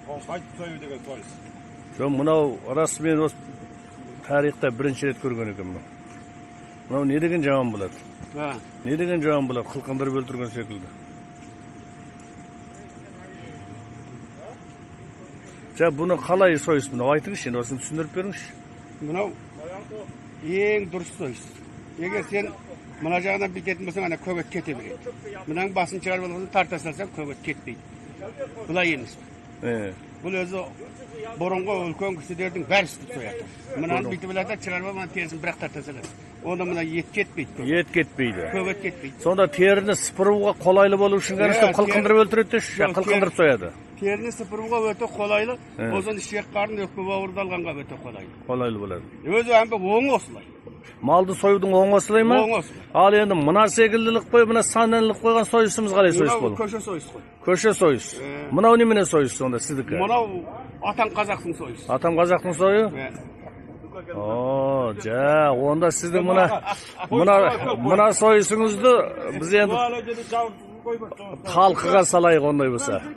Қайтып сою деген сойыс. Жо, мынау расымен осы тарихта бірінші рет көрген екенмін. Мынау не деген жаман болады? Не деген жаман болады? Қылқындырып өлтірген секілді. Жа, бұны қалай сойыс? Мынау айтыңызшы, осыны түсіндіріп беріңізші. Мынау ең дұрыс сойыс. Егер сен мына жағынан бекетін болсаң, ана көгет кете береді. Мынаң басын шығарып алғанда тарта салсаң, көгет кетпейді. Бұлай емес. Бұл өзі бұрынғы үлкен кісілердің бәрі істеп сояды. Мынаны бүйтіп алады, шығарып алып, терісін бірақ тарта салады. Онда мына ет кетпейді. Ет кетпейді. Көгет кетпейді. Сонда теріні сыпыруға қолайлы болу үшін ғана қылқындырып өлтіреді, қылқындырып сояды. Теріні сыпыруға өте қолайлы, одан ішек қарын өкпе бауырды алғанға өте қолайлы. Қолайлы болады. Өзі әмбі оң осылай. Малды союдың оң осылай ма? Оң осылай. Ал енді мына секілділік қой, мына саннанлық қойған сойысымыз қалай сойыс болу? Көше сойыс қой. Көше сойыс. Мынау немене сойыс сонда сіздікі? Мынау атам қазақтың сойысы. Атам қазақтың сойы? О, жа, онда сіздің мына сойысыңызды біз енді талқыға салайық ондай болса.